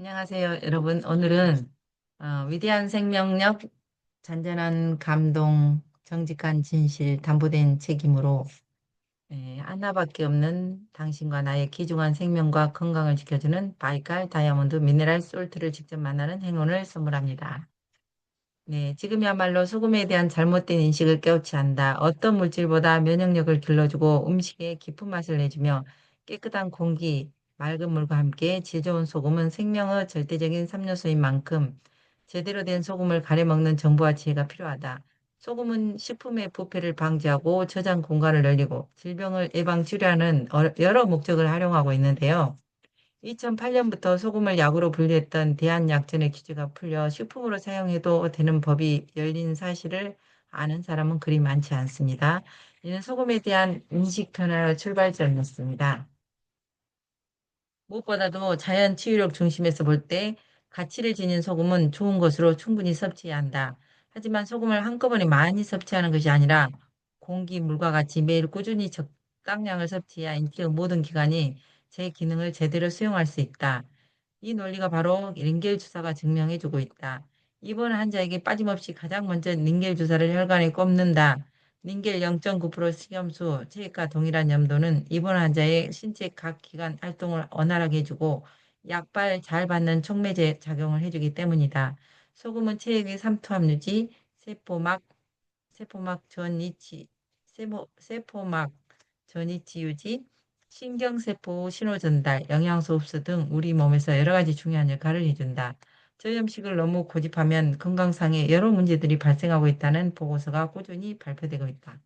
안녕하세요, 여러분. 오늘은 위대한 생명력, 잔잔한 감동, 정직한 진실, 담보된 책임으로 하나밖에 없는 당신과 나의 귀중한 생명과 건강을 지켜주는 바이칼 다이아몬드 미네랄 솔트를 직접 만나는 행운을 선물합니다. 네, 지금이야말로 소금에 대한 잘못된 인식을 깨우쳐야 한다. 어떤 물질보다 면역력을 길러주고 음식에 깊은 맛을 내주며 깨끗한 공기, 맑은 물과 함께 질 좋은 소금은 생명의 절대적인 3요소인 만큼 제대로 된 소금을 가려 먹는 정보와 지혜가 필요하다. 소금은 식품의 부패를 방지하고 저장 공간을 늘리고 질병을 예방 치료하는 여러 목적을 활용하고 있는데요. 2008년부터 소금을 약으로 분류했던 대한약전의 규제가 풀려 식품으로 사용해도 되는 법이 열린 사실을 아는 사람은 그리 많지 않습니다. 이는 소금에 대한 인식 변화의 출발점이었습니다. 무엇보다도 자연 치유력 중심에서 볼 때 가치를 지닌 소금은 좋은 것으로 충분히 섭취해야 한다. 하지만 소금을 한꺼번에 많이 섭취하는 것이 아니라 공기, 물과 같이 매일 꾸준히 적당량을 섭취해야 인체의 모든 기관이 제 기능을 제대로 수용할 수 있다. 이 논리가 바로 링겔 주사가 증명해주고 있다. 입원 환자에게 빠짐없이 가장 먼저 링겔 주사를 혈관에 꼽는다. 링겔 0.9% 식염수, 체액과 동일한 염도는 입원 환자의 신체 각 기관 활동을 원활하게 해주고 약발 잘 받는 촉매제 작용을 해주기 때문이다. 소금은 체액의 삼투압 유지, 세포막 전이치, 세포막 전이치 유지, 신경세포 신호 전달, 영양소 흡수 등 우리 몸에서 여러 가지 중요한 역할을 해준다. 저염식을 너무 고집하면 건강상의 여러 문제들이 발생하고 있다는 보고서가 꾸준히 발표되고 있다.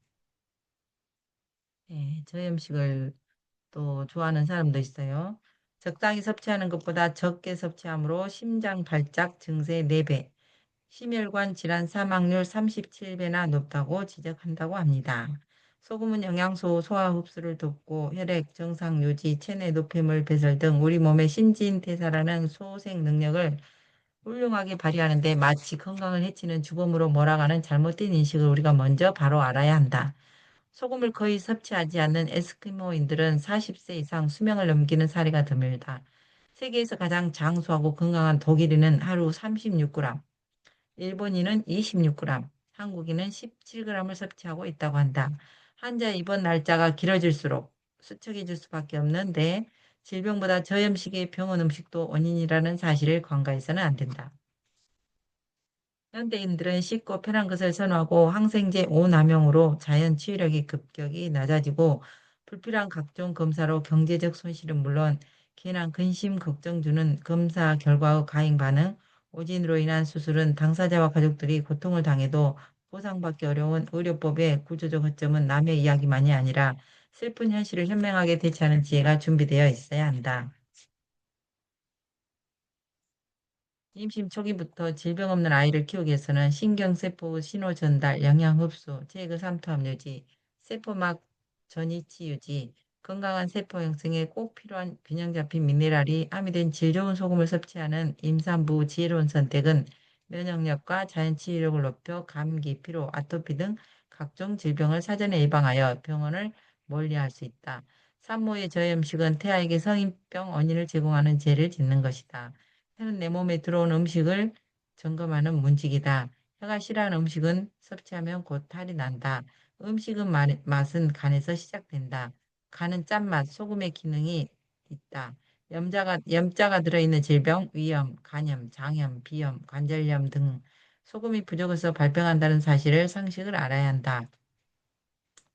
저염식을 또 좋아하는 사람도 있어요. 적당히 섭취하는 것보다 적게 섭취함으로 심장 발작 증세 4배, 심혈관 질환 사망률 37배나 높다고 지적한다고 합니다. 소금은 영양소 소화 흡수를 돕고 혈액 정상 유지, 체내 노폐물 배설 등 우리 몸의 신진대사라는 소생 능력을 훌륭하게 발휘하는데 마치 건강을 해치는 주범으로 몰아가는 잘못된 인식을 우리가 먼저 바로 알아야 한다. 소금을 거의 섭취하지 않는 에스키모인들은 40세 이상 수명을 넘기는 사례가 드물다. 세계에서 가장 장수하고 건강한 독일인은 하루 36g, 일본인은 26g, 한국인은 17g을 섭취하고 있다고 한다. 환자 입원 날짜가 길어질수록 수척해질 수밖에 없는데 질병보다 저염식의 병원 음식도 원인이라는 사실을 간과해서는 안 된다. 현대인들은 쉽고 편한 것을 선호하고 항생제 오남용으로 자연 치유력이 급격히 낮아지고 불필요한 각종 검사로 경제적 손실은 물론 괜한 근심 걱정 주는 검사 결과의 가행 반응, 오진으로 인한 수술은 당사자와 가족들이 고통을 당해도 보상받기 어려운 의료법의 구조적 허점은 남의 이야기만이 아니라 슬픈 현실을 현명하게 대처하는 지혜가 준비되어 있어야 한다. 임신 초기부터 질병 없는 아이를 키우기 위해서는 신경세포 신호 전달, 영양 흡수, 체액의 삼투압 유지, 세포막 전이치 유지, 건강한 세포 형성에 꼭 필요한 균형 잡힌 미네랄이 함유된 질 좋은 소금을 섭취하는 임산부 지혜로운 선택은 면역력과 자연 치유력을 높여 감기, 피로, 아토피 등 각종 질병을 사전에 예방하여 병원을 멀리할 수 있다. 산모의 저염식은 태아에게 성인병 원인을 제공하는 죄를 짓는 것이다. 혀는 내 몸에 들어온 음식을 점검하는 문직이다. 혀가 싫어하는 음식은 섭취하면 곧 탈이 난다. 음식은 맛은 간에서 시작된다. 간은 짠맛, 소금의 기능이 있다. 염자가 들어있는 질병, 위염, 간염, 장염, 비염, 관절염 등 소금이 부족해서 발병한다는 사실을 상식을 알아야 한다.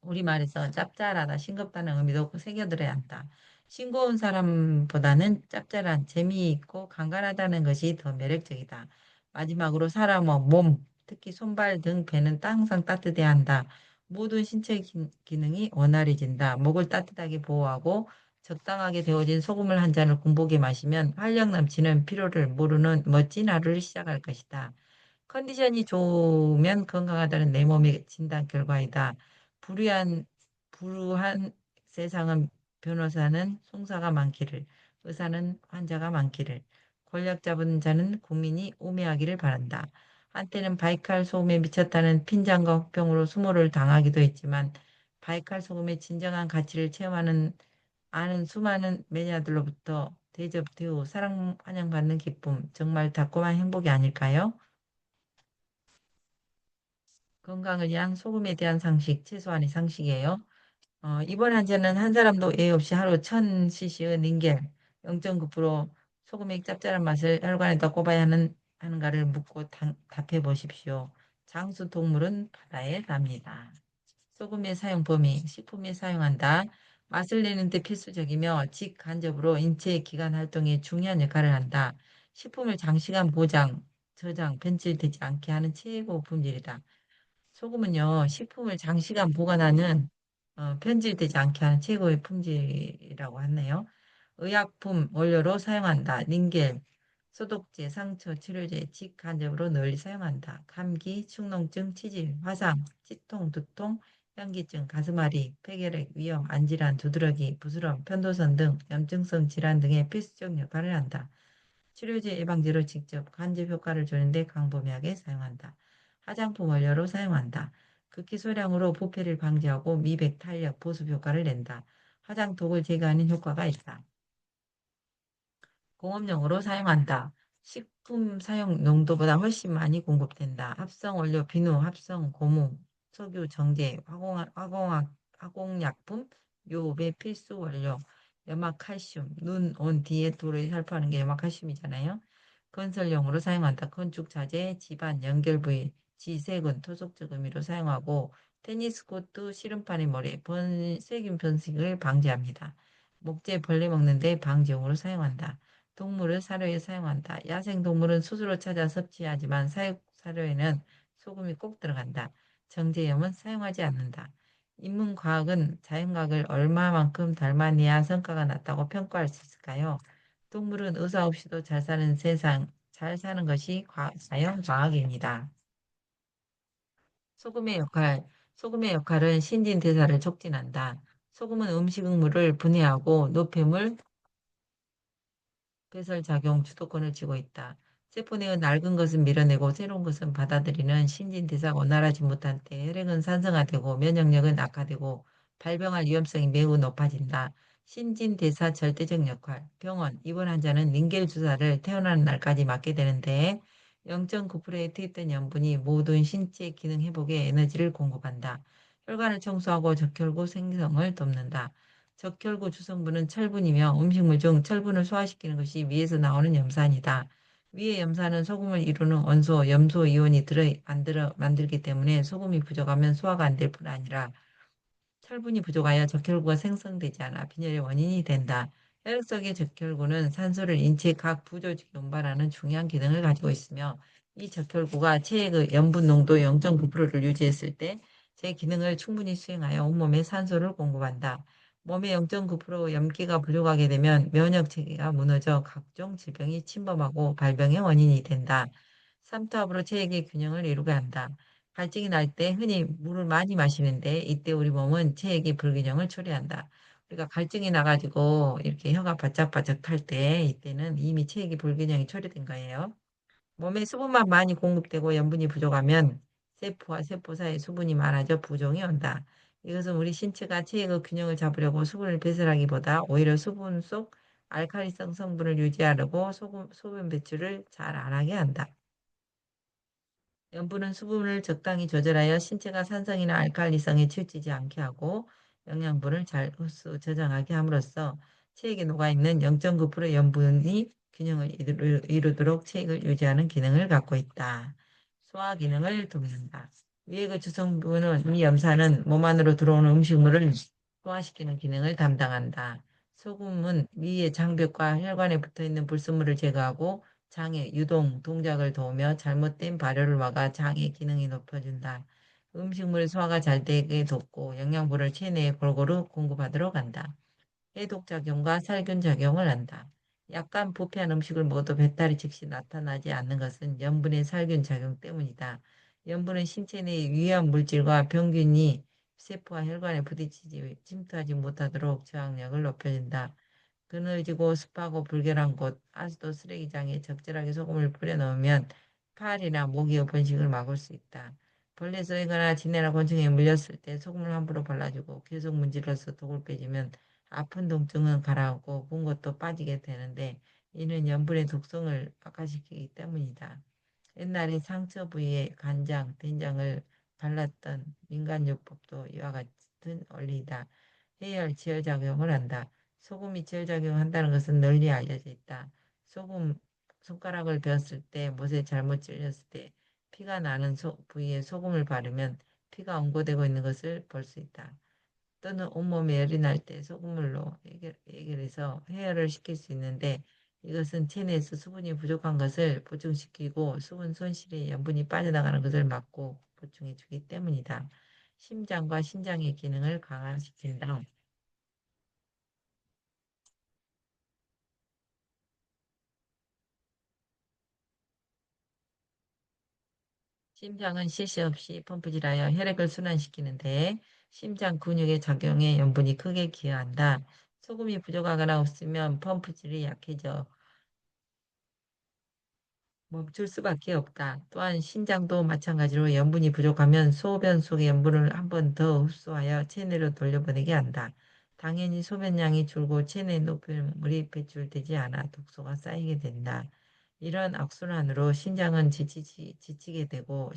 우리말에서 짭짤하다, 싱겁다는 의미도 새겨들어야 한다. 싱거운 사람보다는 짭짤한, 재미있고 간간하다는 것이 더 매력적이다. 마지막으로 사람의 몸, 특히 손발 등 배는 항상 따뜻해야 한다. 모든 신체 기능이 원활해진다. 목을 따뜻하게 보호하고 적당하게 데워진 소금을 한 잔을 공복에 마시면 활력 넘치는 피로를 모르는 멋진 하루를 시작할 것이다. 컨디션이 좋으면 건강하다는 내 몸의 진단 결과이다. 불우한, 불우한 세상은 변호사는 송사가 많기를, 의사는 환자가 많기를, 권력 잡은 자는 국민이 우매하기를 바란다. 한때는 바이칼 소금에 미쳤다는 핀잔과 혹평으로 수모를 당하기도 했지만, 바이칼 소금의 진정한 가치를 체험하는 아는 수많은 매니아들로부터 대접 대우 사랑 환영받는 기쁨 정말 달콤한 행복이 아닐까요? 건강을 위한 소금에 대한 상식 최소한의 상식이에요. 이번 환자는 한 사람도 예의 없이 하루 1000cc의 닌겔 0.9% 소금의 짭짤한 맛을 혈관에다 꼽아야 하는가를 묻고 답해 보십시오. 장수 동물은 바다에 삽니다. 소금의 사용 범위, 식품에 사용한다. 맛을 내는 데 필수적이며 직간접으로 인체 기관 활동에 중요한 역할을 한다. 식품을 장시간 보장, 저장, 변질되지 않게 하는 최고 품질이다. 소금은요, 식품을 장시간 보관하는 변질되지 않게 하는 최고의 품질이라고 하네요. 의약품 원료로 사용한다. 닌겔, 소독제, 상처 치료제, 직간접으로 널리 사용한다. 감기, 축농증, 치질, 화상, 치통, 두통, 현기증, 가슴앓이, 폐결핵, 위염, 안질환, 두드러기, 부스럼, 편도선 등 염증성 질환 등의 필수적 역할을 한다. 치료제 예방제로 직접 간접 효과를 주는데 광범위하게 사용한다. 화장품 원료로 사용한다. 극히 소량으로 부패를 방지하고 미백, 탄력, 보습 효과를 낸다. 화장독을 제거하는 효과가 있다. 공업용으로 사용한다. 식품 사용 농도보다 훨씬 많이 공급된다. 합성 원료 비누, 합성 고무, 석유, 정제, 화공약품, 요배 필수 원료, 염화칼슘, 눈, 온, 디에토를 살포하는 게 염화칼슘이잖아요. 건설용으로 사용한다. 건축 자재, 집안, 연결 부위, 지세군, 토속적 의미로 사용하고 테니스 코트, 씨름판의 모래, 세균 번식을 방지합니다. 목재, 벌레 먹는데 방지용으로 사용한다. 동물을 사료에 사용한다. 야생동물은 스스로 찾아 섭취하지만 사육 사료에는 소금이 꼭 들어간다. 정제염은 사용하지 않는다. 인문과학은 자연과학을 얼마만큼 닮아내야 성과가 낮다고 평가할 수 있을까요? 동물은 의사 없이도 잘 사는 세상, 잘 사는 것이 자연과학입니다. 소금의 역할, 소금의 역할은 신진대사를 촉진한다. 소금은 음식물을 분해하고 노폐물, 배설작용 주도권을 쥐고 있다. 세포 내의 낡은 것은 밀어내고 새로운 것은 받아들이는 신진대사가 원활하지 못한 때 혈액은 산성화되고 면역력은 악화되고 발병할 위험성이 매우 높아진다. 신진대사 절대적 역할. 병원 입원 환자는 닌겔 주사를 태어나는 날까지 맞게 되는데 0.9%에 투입된 염분이 모든 신체 기능 회복에 에너지를 공급한다. 혈관을 청소하고 적혈구 생성을 돕는다. 적혈구 주성분은 철분이며 음식물 중 철분을 소화시키는 것이 위에서 나오는 염산이다. 위의 염산은 소금을 이루는 원소, 염소 이온이 만들기 때문에 소금이 부족하면 소화가 안 될 뿐 아니라 철분이 부족하여 적혈구가 생성되지 않아 빈혈의 원인이 된다. 혈액 속의 적혈구는 산소를 인체 각 부조직에 운반하는 중요한 기능을 가지고 있으며 이 적혈구가 체액의 염분 농도 0.9%를 유지했을 때 제 기능을 충분히 수행하여 온몸에 산소를 공급한다. 몸에 0.9% 염기가 부족하게 되면 면역 체계가 무너져 각종 질병이 침범하고 발병의 원인이 된다. 삼투압으로 체액의 균형을 이루게 한다. 갈증이 날 때 흔히 물을 많이 마시는데 이때 우리 몸은 체액의 불균형을 초래한다. 우리가 갈증이 나가지고 이렇게 혀가 바짝바짝 탈 때 이때는 이미 체액의 불균형이 초래된 거예요. 몸에 수분만 많이 공급되고 염분이 부족하면 세포와 세포 사이에 수분이 많아져 부종이 온다. 이것은 우리 신체가 체액의 균형을 잡으려고 수분을 배설하기보다 오히려 수분 속 알칼리성 성분을 유지하려고 소변 배출을 잘 안 하게 한다. 염분은 수분을 적당히 조절하여 신체가 산성이나 알칼리성에 치우치지 않게 하고 영양분을 잘 흡수, 저장하게 함으로써 체액에 녹아있는 0.9% 염분이 균형을 이루도록 체액을 유지하는 기능을 갖고 있다. 소화 기능을 돕는다. 위의 그 주성분은 이 염산은 몸 안으로 들어오는 음식물을 소화시키는 기능을 담당한다. 소금은 위의 장벽과 혈관에 붙어있는 불순물을 제거하고 장의 유동, 동작을 도우며 잘못된 발효를 막아 장의 기능이 높아진다. 음식물 소화가 잘 되게 돕고 영양분을 체내에 골고루 공급하도록 한다. 해독작용과 살균작용을 한다. 약간 부패한 음식을 먹어도 배탈이 즉시 나타나지 않는 것은 염분의 살균작용 때문이다. 염분은 신체 내 위험 물질과 병균이 세포와 혈관에 부딪히지 침투하지 못하도록 저항력을 높여준다. 그늘지고 습하고 불결한 곳, 아스도 쓰레기장에 적절하게 소금을 뿌려 넣으면 파리나 모기의 번식을 막을 수 있다. 벌레 쏘이거나 지네나 곤충에 물렸을 때 소금을 함부로 발라주고 계속 문질러서 독을 빼주면 아픈 통증은 가라앉고 본 것도 빠지게 되는데 이는 염분의 독성을 악화시키기 때문이다. 옛날에 상처 부위에 간장, 된장을 발랐던 민간요법도 이와 같은 원리이다. 해열 지혈작용을 한다. 소금이 지혈작용한다는 것은 널리 알려져 있다. 소금 손가락을 베었을 때, 못에 잘못 찔렸을 때 피가 나는 부위에 소금을 바르면 피가 응고되고 있는 것을 볼 수 있다. 또는 온몸에 열이 날 때 소금물로 해결해서 해열을 시킬 수 있는데 이것은 체내에서 수분이 부족한 것을 보충시키고 수분 손실에 염분이 빠져나가는 것을 막고 보충해 주기 때문이다. 심장과 신장의 기능을 강화시킨다. 심장은 쉴 새 없이 펌프질하여 혈액을 순환시키는데 심장 근육의 작용에 염분이 크게 기여한다. 소금이 부족하거나 없으면 펌프질이 약해져 멈출 수밖에 없다. 또한 신장도 마찬가지로 염분이 부족하면 소변 속의 염분을 한 번 더 흡수하여 체내로 돌려보내게 한다. 당연히 소변량이 줄고 체내 노폐물이 배출되지 않아 독소가 쌓이게 된다. 이런 악순환으로 신장은 지치게 되고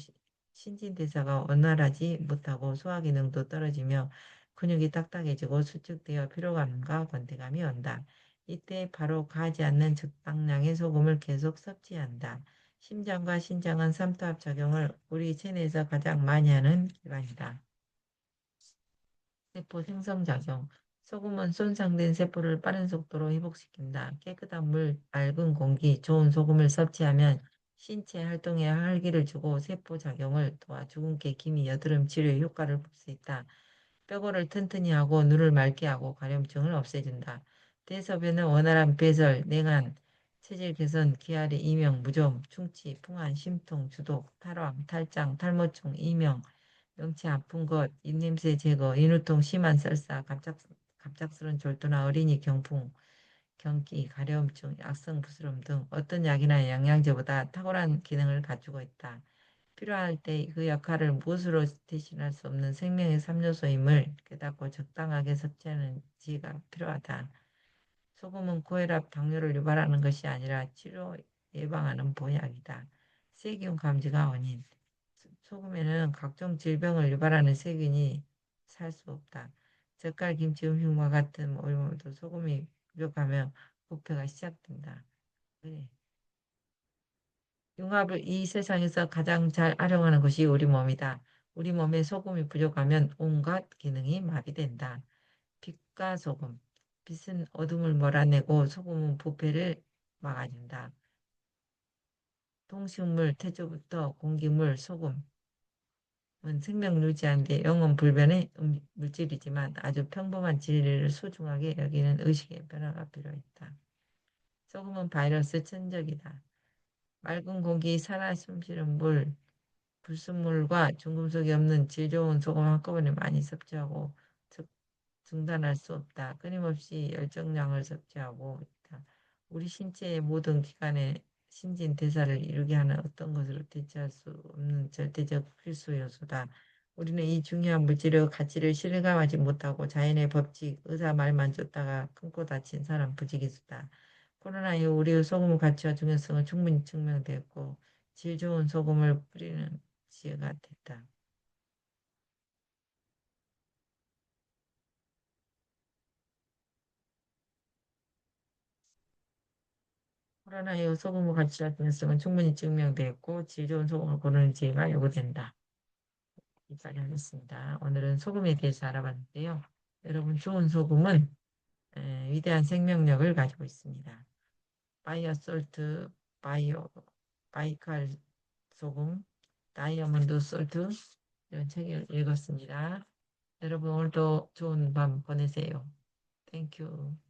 신진대사가 원활하지 못하고 소화기능도 떨어지며 근육이 딱딱해지고 수축되어 피로감과 건태감이 온다. 이때 바로 가지 않는 적당량의 소금을 계속 섭취한다. 심장과 신장은 삼투압 작용을 우리 체내에서 가장 많이 하는 기관이다. 세포 생성작용. 소금은 손상된 세포를 빠른 속도로 회복시킨다. 깨끗한 물, 맑은 공기, 좋은 소금을 섭취하면 신체 활동에 활기를 주고 세포 작용을 도와 주근깨, 기미, 여드름 치료에 효과를 볼 수 있다. 뼈골을 튼튼히 하고 눈을 맑게 하고 가려움증을 없애준다. 대소변은 원활한 배설, 냉한, 체질 개선, 기아리, 이명, 무좀, 충치, 풍한, 심통, 주독, 탈황, 탈장, 탈모증, 이명, 명치 아픈 것, 입냄새 제거, 인후통, 심한 설사, 갑작스런 졸도나 어린이 경풍, 경기, 가려움증, 약성 부스럼 등 어떤 약이나 영양제보다 탁월한 기능을 가지고 있다. 필요할 때 그 역할을 무엇으로 대신할 수 없는 생명의 3요소임을 깨닫고 적당하게 섭취하는 지혜가 필요하다. 소금은 고혈압, 당뇨를 유발하는 것이 아니라 치료 예방하는 보약이다. 세균 감지가 원인. 소금에는 각종 질병을 유발하는 세균이 살 수 없다. 젓갈, 김치, 음식과 같은 오일도 소금이 부족하면 부패가 시작된다. 그래. 융합을 이 세상에서 가장 잘 활용하는 것이 우리 몸이다. 우리 몸에 소금이 부족하면 온갖 기능이 마비된다. 빛과 소금. 빛은 어둠을 몰아내고 소금은 부패를 막아준다. 동식물, 태초부터 공기물, 소금은 생명 유지하는데 영원 불변의 물질이지만 아주 평범한 진리를 소중하게 여기는 의식의 변화가 필요했다. 소금은 바이러스 천적이다. 맑은 공기, 살아 숨쉬는 물, 불순물과 중금속이 없는 질 좋은 소금 한꺼번에 많이 섭취하고 중단할 수 없다. 끊임없이 열정량을 섭취하고 있다. 우리 신체의 모든 기관의 신진 대사를 이루게 하는 어떤 것으로 대체할 수 없는 절대적 필수 요소다. 우리는 이 중요한 물질의 가치를 실감하지 못하고 자연의 법칙, 의사 말만 쫓다가 끊고 다친 사람 부지기수다. 코로나 이후 우리의 소금 가치와 중요성은 충분히 증명되었고 질 좋은 소금을 뿌리는 지혜가 됐다. 코로나 이후 소금의 가치와 중요성은 충분히 증명되었고 질 좋은 소금을 고르는 지혜가 요구된다. 여기까지 하겠습니다. 오늘은 소금에 대해서 알아봤는데요. 여러분 좋은 소금은 위대한 생명력을 가지고 있습니다. 바이오 솔트, 바이오, 바이칼 소금, 다이아몬드 솔트 이런 책을 읽었습니다. 여러분 오늘도 좋은 밤 보내세요. 땡큐.